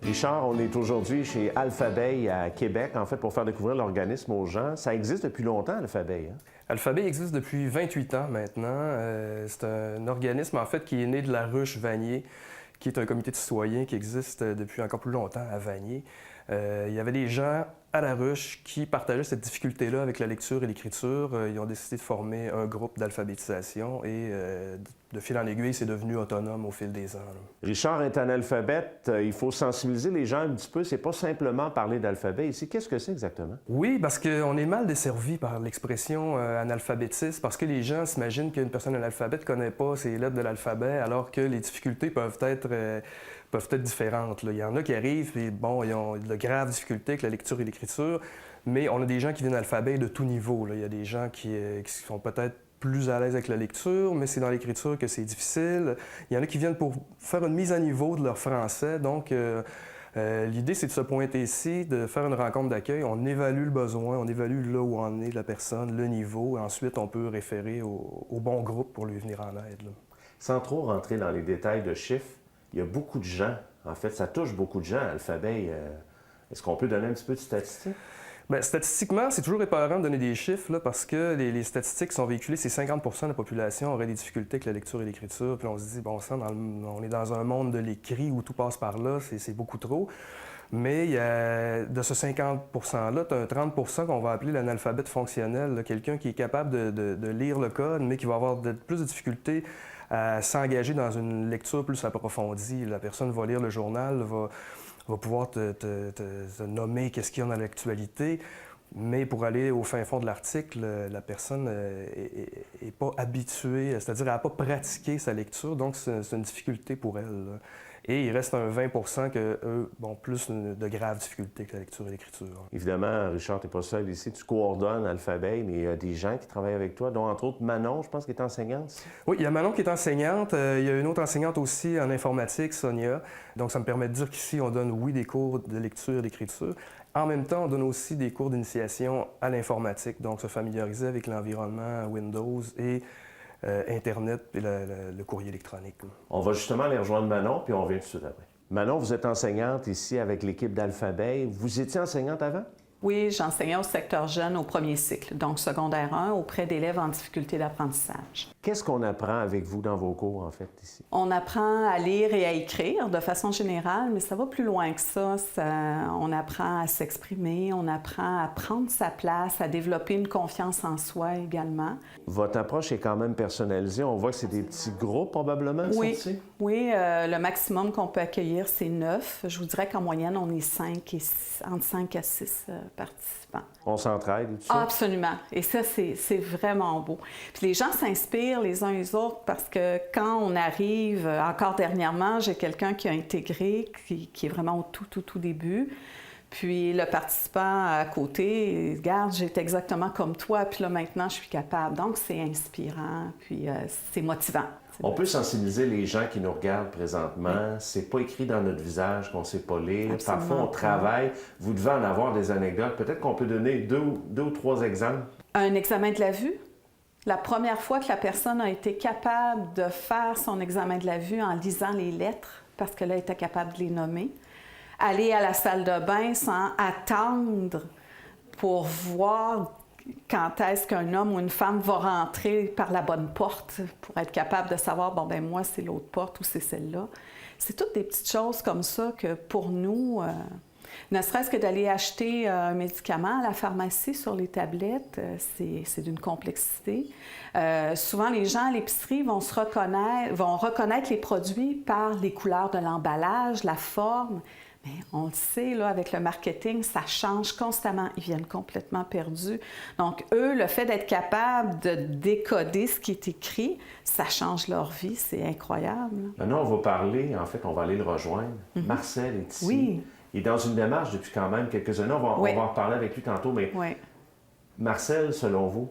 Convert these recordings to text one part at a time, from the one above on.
Richard, on est aujourd'hui chez Alphabet à Québec, en fait, pour faire découvrir l'organisme aux gens. Ça existe depuis longtemps, Alphabet, hein? Alphabet existe depuis 28 ans maintenant. C'est un organisme, en fait, qui est né de la ruche Vanier, qui est un comité de citoyens qui existe depuis encore plus longtemps à Vanier. Il y avait des gens à la ruche qui partageaient cette difficulté-là avec la lecture et l'écriture. Ils ont décidé de former un groupe d'alphabétisation et de fil en aiguille, c'est devenu autonome au fil des ans. Richard est analphabète. Il faut sensibiliser les gens un petit peu. C'est pas simplement parler d'alphabet ici. Qu'est-ce que c'est exactement? Oui, parce qu'on est mal desservi par l'expression analphabétisme, parce que les gens s'imaginent qu'une personne analphabète ne connaît pas ces lettres de l'alphabet, alors que les difficultés peuvent être différentes. Là. Il y en a qui arrivent, et bon, ils ont de graves difficultés avec la lecture et l'écriture, mais on a des gens qui viennent d'alphabet de tout niveau. Là. Il y a des gens qui sont peut-être plus à l'aise avec la lecture, mais c'est dans l'écriture que c'est difficile. Il y en a qui viennent pour faire une mise à niveau de leur français. Donc, l'idée, c'est de se pointer ici, de faire une rencontre d'accueil. On évalue le besoin, on évalue là où en est la personne, le niveau, et ensuite, on peut référer au bon groupe pour lui venir en aide. Là. Sans trop rentrer dans les détails de chiffres, il y a beaucoup de gens. En fait, ça touche beaucoup de gens, Alphabet. Est-ce qu'on peut donner un petit peu de statistiques? Bien, statistiquement, c'est toujours épeurant de donner des chiffres là, parce que les statistiques sont véhiculées, c'est 50 de la population aurait des difficultés avec la lecture et l'écriture. Puis on se dit, bon sang, on est dans un monde de l'écrit où tout passe par là, c'est beaucoup trop. Mais de ce 50 %-là, tu as un 30 qu'on va appeler l'analphabète fonctionnel, quelqu'un qui est capable de lire le code, mais qui va avoir plus de difficultés à s'engager dans une lecture plus approfondie. La personne va lire le journal, va pouvoir te nommer qu'est-ce qu'il y a dans l'actualité, mais pour aller au fin fond de l'article, la personne n'est pas habituée, c'est-à-dire elle n'a pas pratiqué sa lecture, donc c'est une difficulté pour elle. Là. Et il reste un 20 que eux ont plus de graves difficultés que la lecture et l'écriture. Évidemment, Richard, tu n'es pas seul ici. Tu coordonnes Alphabet, mais il y a des gens qui travaillent avec toi, dont entre autres Manon, je pense, qui est enseignante. Oui, il y a Manon qui est enseignante. Il y a une autre enseignante aussi en informatique, Sonia. Donc, ça me permet de dire qu'ici, on donne, oui, des cours de lecture et d'écriture. En même temps, on donne aussi des cours d'initiation à l'informatique, donc se familiariser avec l'environnement Windows et Internet et le courrier électronique. On va justement aller rejoindre Manon, puis on revient tout de suite après. Manon, vous êtes enseignante ici avec l'équipe d'Alphabet. Vous étiez enseignante avant? Oui, j'enseignais au secteur jeune au premier cycle, donc secondaire 1, auprès d'élèves en difficulté d'apprentissage. Qu'est-ce qu'on apprend avec vous dans vos cours, en fait, ici? On apprend à lire et à écrire de façon générale, mais ça va plus loin que ça. On apprend à s'exprimer, on apprend à prendre sa place, à développer une confiance en soi également. Votre approche est quand même personnalisée. On voit que c'est des petits groupes, probablement, oui, oui, le maximum qu'on peut accueillir, c'est 9. Je vous dirais qu'en moyenne, on est entre 5 à 6 participants. On s'entraide et tout ça? Ah, absolument. Et ça, c'est vraiment beau. Puis les gens s'inspirent les uns les autres parce que quand on arrive, encore dernièrement, j'ai quelqu'un qui a intégré, qui est vraiment au tout début. Puis le participant à côté, regarde, j'étais exactement comme toi, puis là maintenant, je suis capable. Donc, c'est inspirant, puis c'est motivant. On peut sensibiliser les gens qui nous regardent présentement. C'est pas écrit dans notre visage qu'on sait pas lire. Absolument. Parfois, on travaille. Vous devez en avoir des anecdotes. Peut-être qu'on peut donner deux ou trois exemples. Un examen de la vue. La première fois que la personne a été capable de faire son examen de la vue en lisant les lettres, parce que là, elle était capable de les nommer. Aller à la salle de bain sans attendre pour voir quand est-ce qu'un homme ou une femme va rentrer par la bonne porte pour être capable de savoir, bon, ben moi, c'est l'autre porte ou c'est celle-là. C'est toutes des petites choses comme ça que pour nous, ne serait-ce que d'aller acheter un médicament à la pharmacie sur les tablettes, c'est d'une complexité. Souvent, les gens à l'épicerie vont reconnaître les produits par les couleurs de l'emballage, la forme. Mais on le sait, là, avec le marketing, ça change constamment. Ils viennent complètement perdus. Donc, eux, le fait d'être capable de décoder ce qui est écrit, ça change leur vie. C'est incroyable. Maintenant, on va parler, en fait, on va aller le rejoindre. Marcel est ici. Oui. Il est dans une démarche depuis quand même quelques années. On va en reparler avec lui tantôt, mais Marcel, selon vous,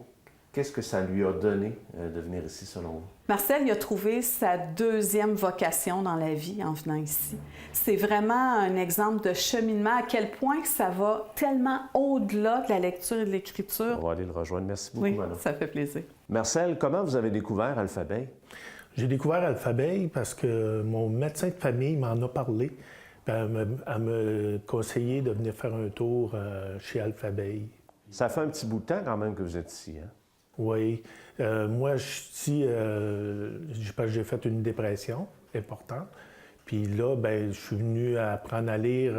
qu'est-ce que ça lui a donné de venir ici, selon vous? Marcel, il a trouvé sa deuxième vocation dans la vie en venant ici. C'est vraiment un exemple de cheminement, à quel point que ça va tellement au-delà de la lecture et de l'écriture. On va aller le rejoindre. Merci beaucoup, Oui, Manon. ça fait plaisir. Marcel, comment vous avez découvert Alphabet? J'ai découvert Alphabet parce que mon médecin de famille m'en a parlé. puis à me conseiller de venir faire un tour chez Alphabet. Ça fait un petit bout de temps quand même que vous êtes ici, hein? Oui. Moi, je suis ici parce que j'ai fait une dépression importante. Puis là, ben, je suis venu apprendre à lire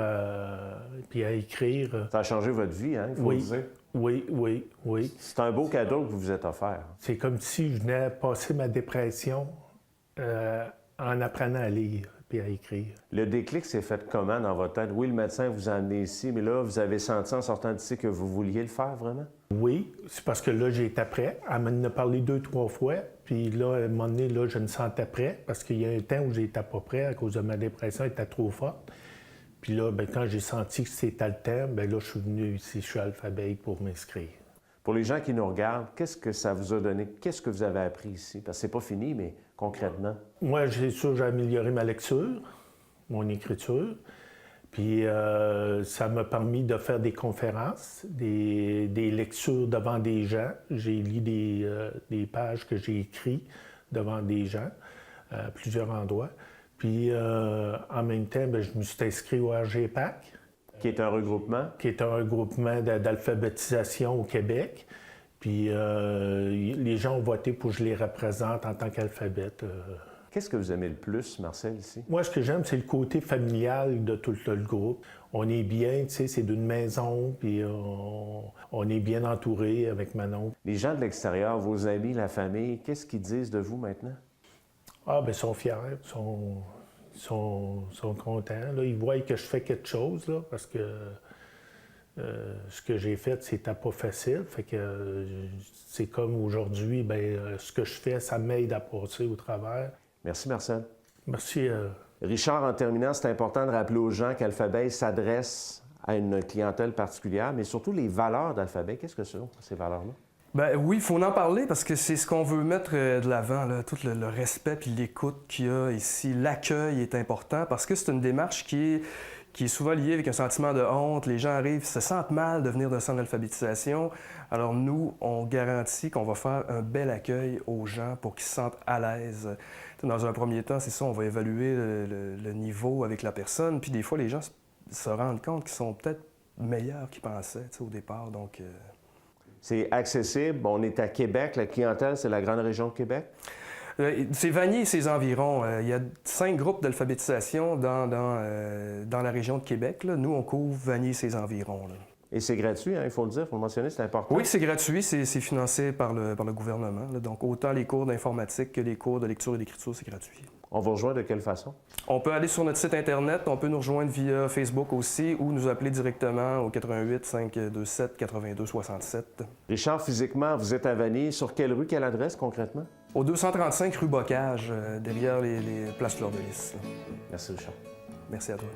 puis à écrire. Ça a changé votre vie, hein, il faut le dire. Oui. C'est un beau cadeau que vous vous êtes offert. C'est comme si je venais passer ma dépression en apprenant à lire puis à écrire. Le déclic s'est fait comment dans votre tête? Oui, le médecin vous a amené ici, mais là, vous avez senti en sortant d'ici que vous vouliez le faire vraiment? Oui, c'est parce que là, j'étais prêt. Elle m'en a parlé 2-3 fois. Puis là, à un moment donné, là, je me sentais prêt parce qu'il y a un temps où j'étais pas prêt à cause de ma dépression, elle était trop forte. Puis là, ben, quand j'ai senti que c'était le temps, ben là, je suis venu ici, je suis à Alphabet pour m'inscrire. Pour les gens qui nous regardent, qu'est-ce que ça vous a donné? Qu'est-ce que vous avez appris ici? Parce que c'est pas fini, mais concrètement. Moi, c'est sûr, j'ai amélioré ma lecture, mon écriture. Puis ça m'a permis de faire des conférences, des lectures devant des gens. J'ai lu des pages que j'ai écrites devant des gens à plusieurs endroits. Puis en même temps, bien, je me suis inscrit au RGPAC. Qui est un regroupement? Qui est un regroupement d'alphabétisation au Québec. Puis les gens ont voté pour que je les représente en tant qu'alphabète. Qu'est-ce que vous aimez le plus, Marcel, ici? Moi, ce que j'aime, c'est le côté familial de tout le groupe. On est bien, tu sais, c'est d'une maison, puis on est bien entouré avec Manon. Les gens de l'extérieur, vos amis, la famille, qu'est-ce qu'ils disent de vous maintenant? Ah, bien, ils sont fiers, ils sont contents. Là. Ils voient que je fais quelque chose, là, parce que ce que j'ai fait, c'était pas facile. Fait que c'est comme aujourd'hui, bien, ce que je fais, ça m'aide à passer au travers. Merci, Marcel. Merci. Richard, en terminant, c'est important de rappeler aux gens qu'Alphabet s'adresse à une clientèle particulière, mais surtout les valeurs d'Alphabet. Qu'est-ce que sont ces valeurs-là? Ben oui, il faut en parler parce que c'est ce qu'on veut mettre de l'avant, là, tout le respect puis l'écoute qu'il y a ici. L'accueil est important parce que c'est une démarche qui est souvent liée avec un sentiment de honte. Les gens arrivent, se sentent mal de venir d'un centre d'alphabétisation. Alors nous, on garantit qu'on va faire un bel accueil aux gens pour qu'ils se sentent à l'aise. Dans un premier temps, c'est ça, on va évaluer le niveau avec la personne. Puis des fois, les gens se rendent compte qu'ils sont peut-être meilleurs qu'ils pensaient au départ. Donc, c'est accessible. On est à Québec. La clientèle, c'est la grande région de Québec? C'est Vanier et ses environs. Il y a 5 groupes d'alphabétisation dans la région de Québec. Là. Nous, on couvre Vanier et ses environs. Là. Et c'est gratuit, hein, il faut le dire, il faut le mentionner, c'est important. Oui, c'est gratuit, c'est financé par le gouvernement. Là. Donc, autant les cours d'informatique que les cours de lecture et d'écriture, c'est gratuit. On vous rejoint de quelle façon? On peut aller sur notre site Internet, on peut nous rejoindre via Facebook aussi ou nous appeler directement au 88 527 82 67. Richard, physiquement, vous êtes à Vanier. Sur quelle rue, quelle adresse concrètement? Au 235 rue Bocage, derrière les places Fleur de Lys. Merci, Richard. Merci à toi.